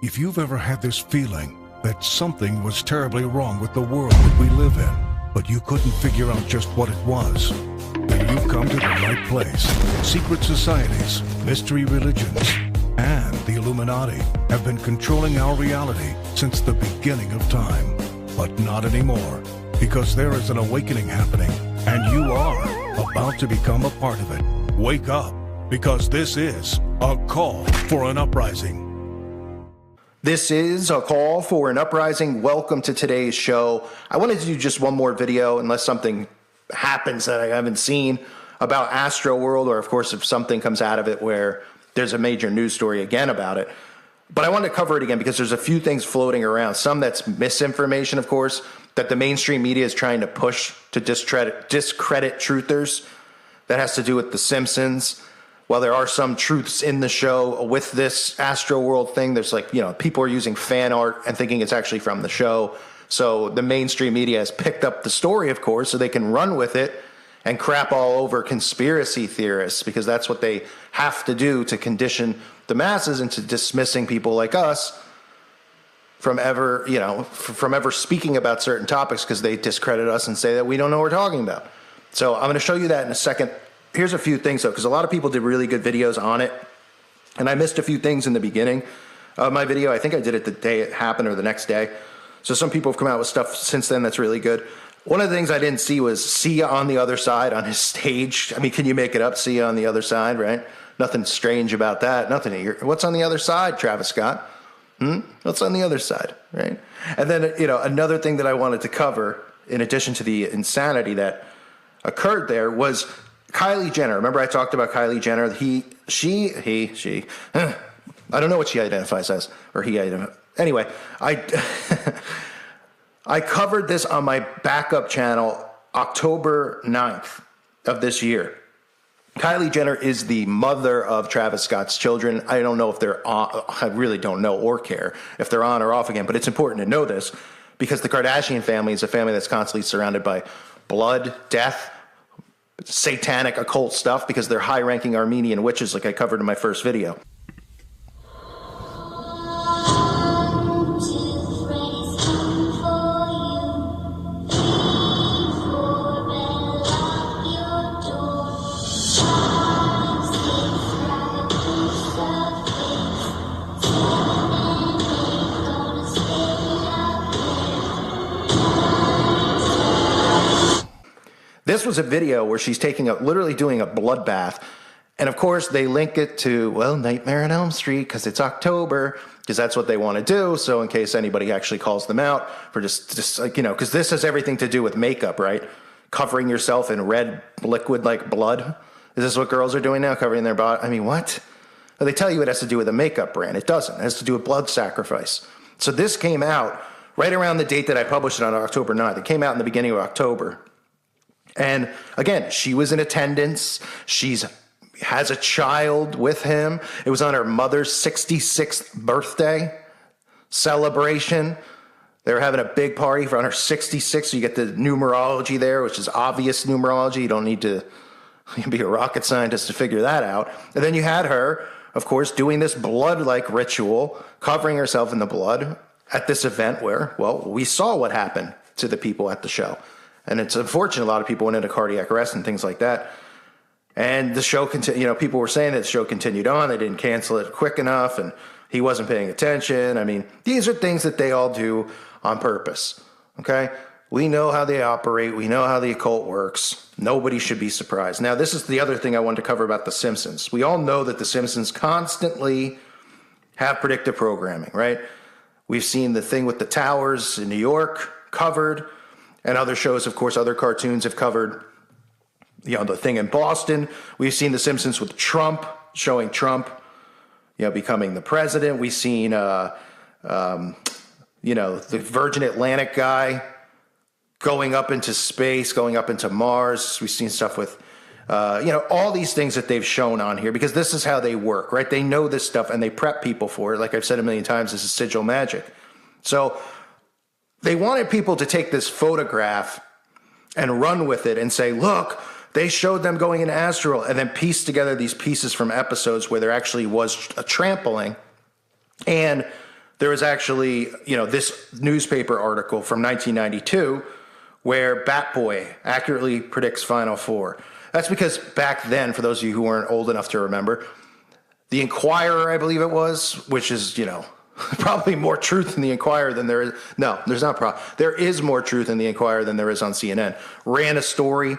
If you've ever had this feeling that something was terribly wrong with the world that we live in, but you couldn't figure out just what it was, then you've come to the right place. Secret societies, mystery religions, and the Illuminati have been controlling our reality since the beginning of time. But not anymore, because there is an awakening happening, and you are about to become a part of it. Wake up, because this is a call for an uprising. This is a call for an uprising. Welcome to today's show. I wanted to do just one more video, unless something happens that I haven't seen, about Astroworld, or of course if something comes out of it where there's a major news story again about it. But I wanted to cover it again because there's a few things floating around. Some that's misinformation, of course, that the mainstream media is trying to push to discredit truthers. That has to do with the Simpsons. While there are some truths in the show with this Astroworld thing, there's people are using fan art and thinking it's actually from the show. So the mainstream media has picked up the story, of course, so they can run with it and crap all over conspiracy theorists, because that's what they have to do to condition the masses into dismissing people like us from ever speaking about certain topics, because they discredit us and say that we don't know what we're talking about. So I'm going to show you that in a second. Here's a few things, though, because a lot of people did really good videos on it, and I missed a few things in the beginning of my video. I think I did it the day it happened or the next day. So some people have come out with stuff since then that's really good. One of the things I didn't see was Sia on the other side on his stage. I mean, can you make it up? Sia on the other side, right? Nothing strange about that. Nothing. What's on the other side, Travis Scott? What's on the other side, right? And then, another thing that I wanted to cover, in addition to the insanity that occurred there, was Kylie Jenner. Remember I talked about Kylie Jenner? She. I don't know what she identifies as, or he identifies. Anyway, I covered this on my backup channel October 9th of this year. Kylie Jenner is the mother of Travis Scott's children. I don't know if they're on, I really don't know or care if they're on or off again, but it's important to know this because the Kardashian family is a family that's constantly surrounded by blood, death, satanic occult stuff, because they're high-ranking Armenian witches, like I covered in my first video. This was a video where she's literally doing a bloodbath. And of course, they link it to, Nightmare on Elm Street, because it's October, because that's what they want to do. So in case anybody actually calls them out for because this has everything to do with makeup, right? Covering yourself in red liquid like blood. Is this what girls are doing now? Covering their body? I mean, what? Well, they tell you it has to do with a makeup brand. It doesn't. It has to do with blood sacrifice. So this came out right around the date that I published it on October 9th. It came out in the beginning of October. And again, she was in attendance. Has a child with him. It was on her mother's 66th birthday celebration. They were having a big party on her 66th. So you get the numerology there, which is obvious numerology. You don't need to be a rocket scientist to figure that out. And then you had her, of course, doing this blood-like ritual, covering herself in the blood at this event where, we saw what happened to the people at the show. And it's unfortunate a lot of people went into cardiac arrest and things like that. And the show continued, people were saying that the show continued on. They didn't cancel it quick enough, and he wasn't paying attention. I mean, these are things that they all do on purpose, okay? We know how they operate. We know how the occult works. Nobody should be surprised. Now, this is the other thing I wanted to cover about The Simpsons. We all know that The Simpsons constantly have predictive programming, right? We've seen the thing with the towers in New York covered. And other shows, of course, other cartoons have covered, the thing in Boston. We've seen The Simpsons with Trump, showing Trump, becoming the president. We've seen, the Virgin Atlantic guy going up into space, going up into Mars. We've seen stuff with, all these things that they've shown on here, because this is how they work, right? They know this stuff and they prep people for it. Like I've said a million times, this is sigil magic. So they wanted people to take this photograph and run with it and say, look, they showed them going into Astroworld, and then piece together these pieces from episodes where there actually was a trampling. And there was actually, this newspaper article from 1992 where Batboy accurately predicts Final Four. That's because back then, for those of you who weren't old enough to remember, the Inquirer, I believe it was, which is, probably more truth in the Inquirer than there is. No, there's not problem. There is more truth in the Inquirer than there is on CNN. Ran a story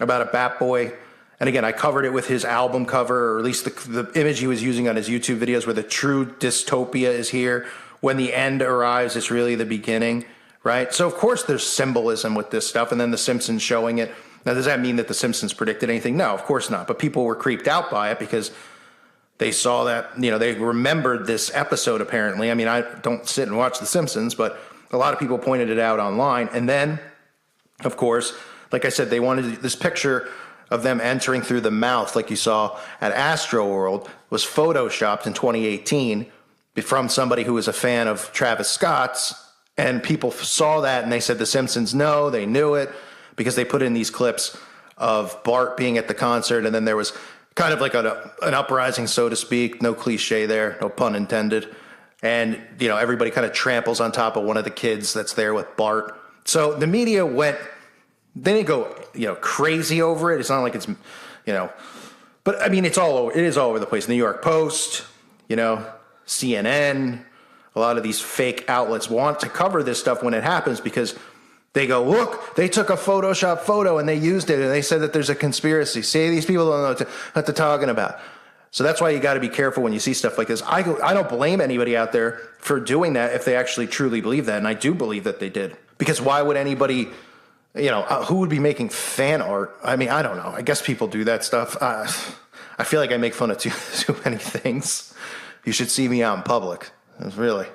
about a Batboy. And again, I covered it with his album cover, or at least the image he was using on his YouTube videos, where the true dystopia is here. When the end arrives, it's really the beginning, right? So, of course, there's symbolism with this stuff. And then the Simpsons showing it. Now, does that mean that the Simpsons predicted anything? No, of course not. But people were creeped out by it because they saw that, they remembered this episode, apparently. I mean, I don't sit and watch The Simpsons, but a lot of people pointed it out online. And then, of course, like I said, they wanted this picture of them entering through the mouth, like you saw at Astroworld, was photoshopped in 2018 from somebody who was a fan of Travis Scott's. And people saw that and they said The Simpsons know, they knew it, because they put in these clips of Bart being at the concert, and then there was kind of like an uprising, so to speak. No cliche there, no pun intended. And, everybody kind of tramples on top of one of the kids that's there with Bart. So the media they didn't go, crazy over it. It's not like it's, but I mean, it is all over the place. New York Post, CNN, a lot of these fake outlets want to cover this stuff when it happens because they go, look, they took a Photoshop photo and they used it and they said that there's a conspiracy. See, these people don't know what they're talking about. So that's why you got to be careful when you see stuff like this. I don't blame anybody out there for doing that if they actually truly believe that. And I do believe that they did. Because why would anybody, who would be making fan art? I mean, I don't know. I guess people do that stuff. I feel like I make fun of too many things. You should see me out in public. It's really...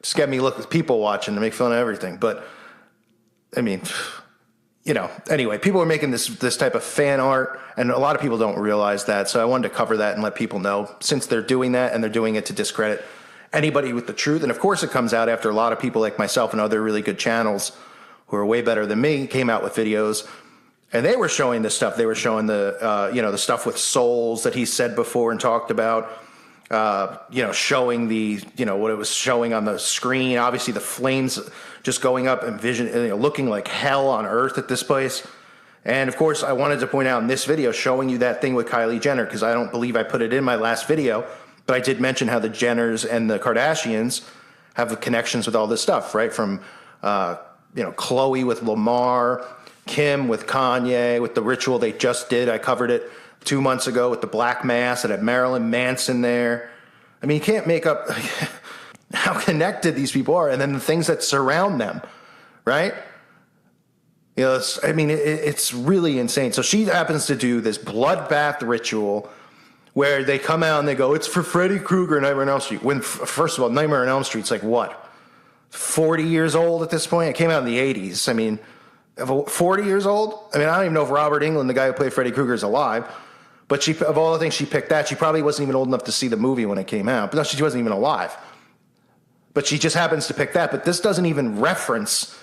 Just get me people watching to make fun of everything. But, I mean, anyway, people are making this type of fan art, and a lot of people don't realize that. So I wanted to cover that and let people know, since they're doing that and they're doing it to discredit anybody with the truth. And, of course, it comes out after a lot of people like myself and other really good channels who are way better than me came out with videos. And they were showing this stuff. They were showing the stuff with souls that he said before and talked about. Showing what it was showing on the screen. Obviously, the flames just going up and looking like hell on earth at this place. And of course, I wanted to point out in this video showing you that thing with Kylie Jenner, because I don't believe I put it in my last video, but I did mention how the Jenners and the Kardashians have connections with all this stuff, right? From, Khloe with Lamar, Kim with Kanye, with the ritual they just did. I covered it 2 months ago with the Black Mass that had Marilyn Manson there. I mean, you can't make up how connected these people are, and then the things that surround them, right? It's really insane. So she happens to do this bloodbath ritual where they come out and they go, it's for Freddy Krueger and Nightmare on Elm Street. When, first of all, Nightmare on Elm Street's like what, 40 years old at this point? It came out in the 80s. I mean, 40 years old? I mean, I don't even know if Robert Englund, the guy who played Freddy Krueger, is alive. But of all the things she picked that, she probably wasn't even old enough to see the movie when it came out. But no, she wasn't even alive. But she just happens to pick that. But this doesn't even reference,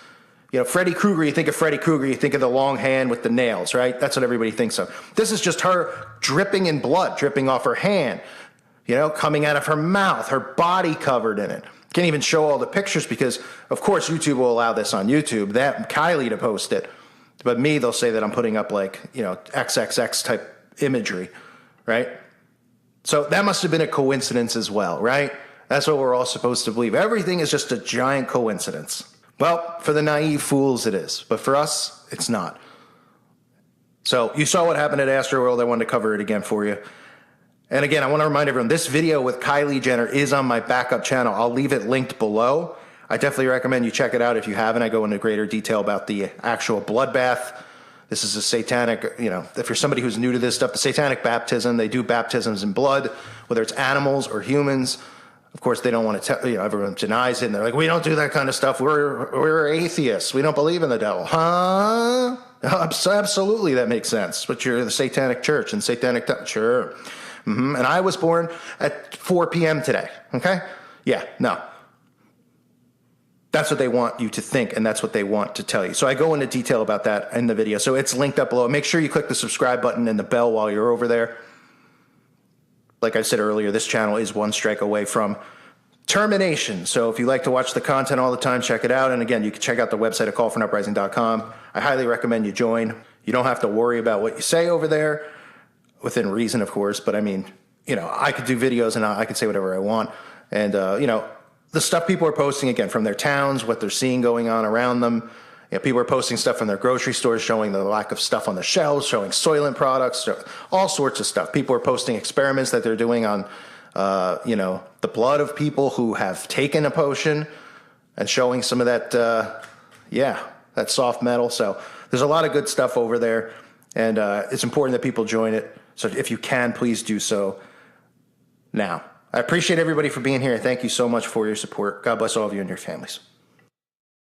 Freddy Krueger. You think of Freddy Krueger, you think of the long hand with the nails, right? That's what everybody thinks of. This is just her dripping in blood, dripping off her hand, coming out of her mouth, her body covered in it. Can't even show all the pictures because, of course, YouTube will allow this on YouTube. That Kylie to post it. But me, they'll say that I'm putting up XXX type imagery, right? So that must have been a coincidence as well, right? That's what we're all supposed to believe. Everything is just a giant coincidence. Well, for the naive fools it is, but for us, it's not. So you saw what happened at Astroworld. I wanted to cover it again for you. And again, I want to remind everyone, this video with Kylie Jenner is on my backup channel. I'll leave it linked below. I definitely recommend you check it out if you haven't. I go into greater detail about the actual bloodbath. This is a satanic, if you're somebody who's new to this stuff, the satanic baptism, they do baptisms in blood, whether it's animals or humans. Of course, they don't want to tell, everyone denies it. And they're like, we don't do that kind of stuff. We're atheists. We don't believe in the devil. Huh? Absolutely, that makes sense. But you're the satanic church and satanic, sure. And I was born at 4 p.m. today. Okay? Yeah, no. That's what they want you to think, and that's what they want to tell you. So I go into detail about that in the video. So it's linked up below. Make sure you click the subscribe button and the bell while you're over there. Like I said earlier, this channel is one strike away from Termination. So if you like to watch the content all the time, check it out. And again, you can check out the website at callfornuprising.com. I highly recommend you join. You don't have to worry about what you say over there, within reason, of course. But I mean, I could do videos and I could say whatever I want. And, the stuff people are posting, again, from their towns, what they're seeing going on around them. People are posting stuff from their grocery stores, showing the lack of stuff on the shelves, showing Soylent products, all sorts of stuff. People are posting experiments that they're doing on, the blood of people who have taken a potion and showing some of that, that soft metal. So there's a lot of good stuff over there, and it's important that people join it. So if you can, please do so now. I appreciate everybody for being here. Thank you so much for your support. God bless all of you and your families.